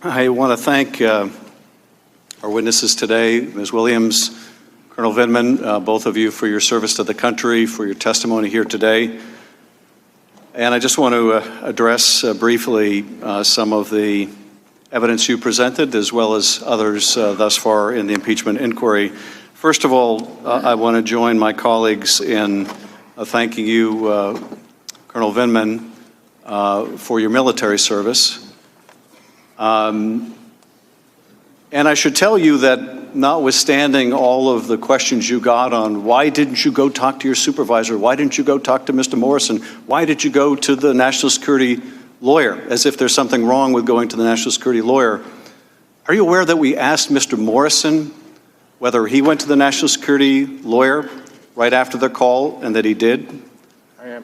I want to thank our witnesses today, Ms. Williams, Colonel Vindman, both of you for your service to the country, for your testimony here today. And I just want to address briefly some of the evidence you presented, as well as others thus far in the impeachment inquiry. First of all, I want to join my colleagues in thanking you, Colonel Vindman, for your military service. And I should tell you that notwithstanding all of the questions you got on why didn't you go talk to your supervisor, why didn't you go talk to Mr. Morrison, why did you go to the national security lawyer, as if there's something wrong with going to the national security lawyer. Are you aware that we asked Mr. Morrison whether he went to the national security lawyer right after the call, and that he did? I am.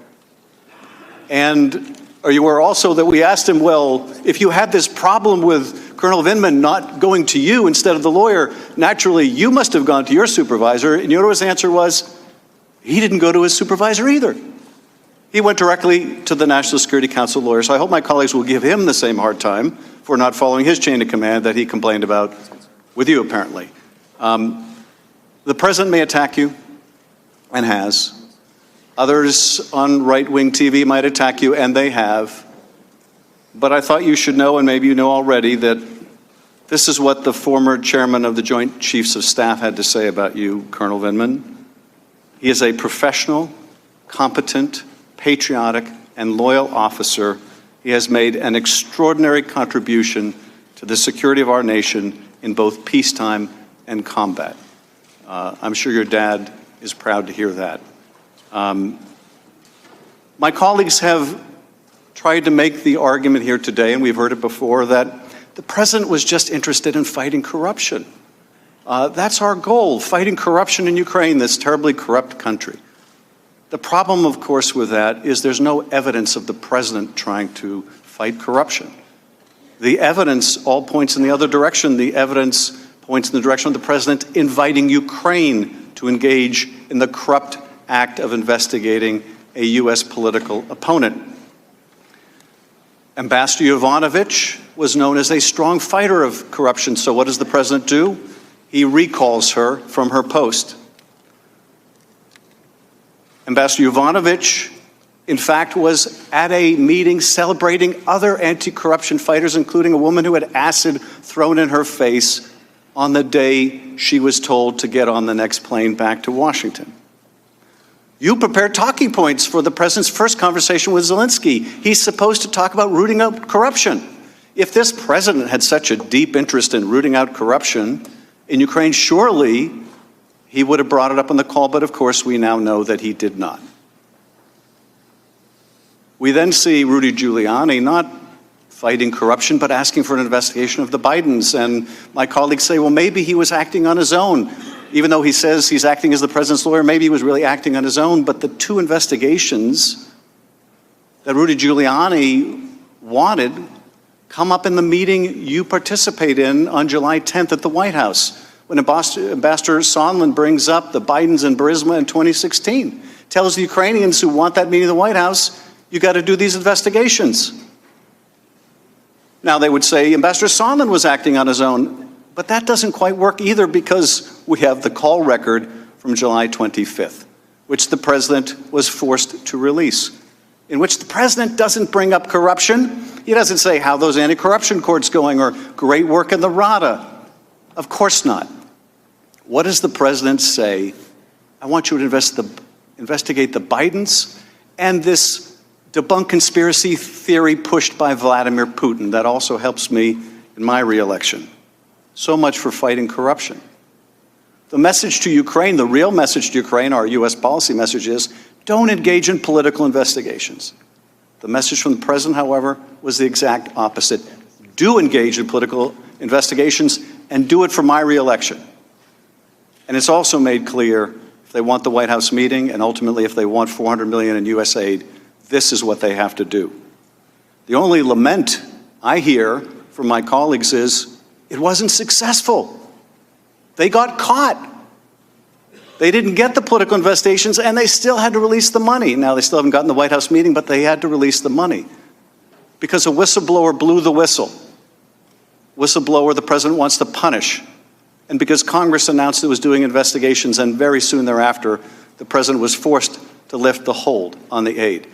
And are you aware also that we asked him, well, if you had this problem with Colonel Vindman not going to you instead of the lawyer, naturally you must have gone to your supervisor, and you know what his answer was? He didn't go to his supervisor either. He went directly to the National Security Council lawyer, so I hope my colleagues will give him the same hard time for not following his chain of command that he complained about with you, apparently. The president may attack you, and has. Others on right-wing TV might attack you, and they have. But I thought you should know, and maybe you know already, that this is what the former chairman of the Joint Chiefs of Staff had to say about you, Colonel Vindman. He is a professional, competent, patriotic, and loyal officer. He has made an extraordinary contribution to the security of our nation in both peacetime and combat. I'm sure your dad is proud to hear that. My colleagues have tried to make the argument here today, and we've heard it before, that the president was just interested in fighting corruption. That's our goal, fighting corruption in Ukraine, this terribly corrupt country. The problem, of course, with that is there's no evidence of the president trying to fight corruption. The evidence all points in the other direction. The evidence points in the direction of the president inviting Ukraine to engage in the corrupt act of investigating a U.S. political opponent. Ambassador Yovanovitch was known as a strong fighter of corruption, so what does the president do? He recalls her from her post. Ambassador Yovanovitch, in fact, was at a meeting celebrating other anti-corruption fighters, including a woman who had acid thrown in her face on the day she was told to get on the next plane back to Washington. You prepared talking points for the president's first conversation with Zelensky. He's supposed to talk about rooting out corruption. If this president had such a deep interest in rooting out corruption in Ukraine, surely he would have brought it up on the call, but of course we now know that he did not. We then see Rudy Giuliani not fighting corruption, but asking for an investigation of the Bidens. And my colleagues say, well, maybe he was acting on his own. Even though he says he's acting as the president's lawyer, maybe he was really acting on his own. But the two investigations that Rudy Giuliani wanted come up in the meeting you participate in on July 10th at the White House, when Ambassador Sondland brings up the Bidens and Burisma in 2016, tells the Ukrainians who want that meeting at the White House, you got to do these investigations. Now they would say Ambassador Sondland was acting on his own, but that doesn't quite work either, because we have the call record from July 25th, which the president was forced to release, in which the president doesn't bring up corruption. He doesn't say how those anti-corruption courts going or great work in the RADA. Of course not. What does the president say? I want you to investigate the Bidens and this debunk conspiracy theory pushed by Vladimir Putin. That also helps me in my re-election. So much for fighting corruption. The message to Ukraine, the real message to Ukraine, our U.S. policy message is, don't engage in political investigations. The message from the president, however, was the exact opposite. Do engage in political investigations, and do it for my re-election. And it's also made clear, if they want the White House meeting, and ultimately if they want $400 million in U.S. aid, this is what they have to do. The only lament I hear from my colleagues is, it wasn't successful. They got caught. They didn't get the political investigations, and they still had to release the money. Now, they still haven't gotten the White House meeting, but they had to release the money because a whistleblower blew the whistle. whistleblower the president wants to punish. And because Congress announced it was doing investigations, and very soon thereafter, the president was forced to lift the hold on the aid.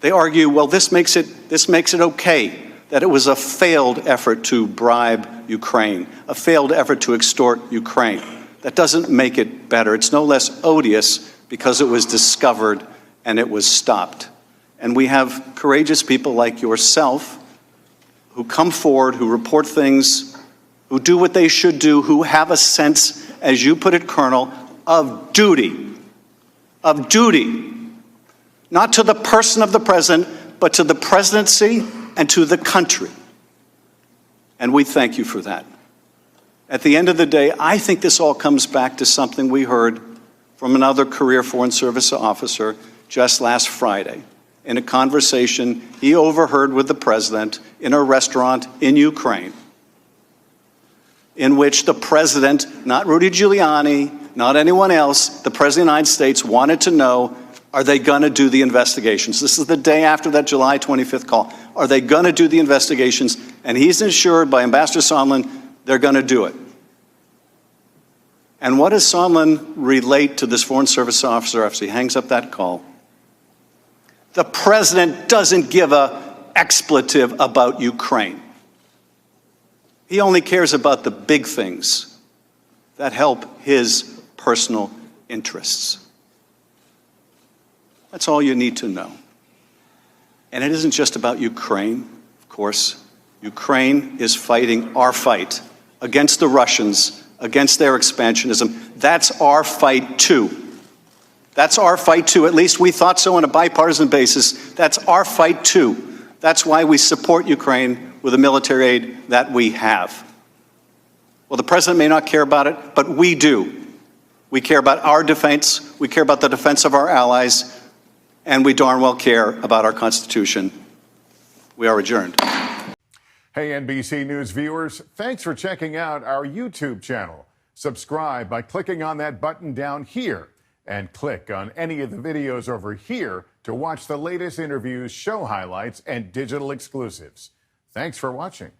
They argue, well, this makes it okay that it was a failed effort to bribe Ukraine, a failed effort to extort Ukraine. That doesn't make it better. It's no less odious because it was discovered and it was stopped. And we have courageous people like yourself who come forward, who report things, who do what they should do, who have a sense, as you put it, Colonel, of duty. Of duty. Not to the person of the president, but to the presidency and to the country. And we thank you for that. At the end of the day, I think this all comes back to something we heard from another career Foreign Service officer just last Friday in a conversation he overheard with the president in a restaurant in Ukraine, in which the president, not Rudy Giuliani, not anyone else, the president of the United States wanted to know, are they going to do the investigations? This is the day after that July 25th call. Are they going to do the investigations? And he's assured by Ambassador Sondland they're going to do it. And what does Sondland relate to this Foreign Service officer after he hangs up that call? The president doesn't give an expletive about Ukraine. He only cares about the big things that help his personal interests. That's all you need to know. And it isn't just about Ukraine, of course. Ukraine is fighting our fight against the Russians, against their expansionism. That's our fight too. That's our fight too. At least we thought so on a bipartisan basis. That's our fight too. That's why we support Ukraine with the military aid that we have. Well, the president may not care about it, but we do. We care about our defense. We care about the defense of our allies. And we darn well care about our Constitution. We are adjourned. Hey, NBC News viewers, thanks for checking out our YouTube channel. Subscribe by clicking on that button down here and click on any of the videos over here to watch the latest interviews, show highlights, and digital exclusives. Thanks for watching.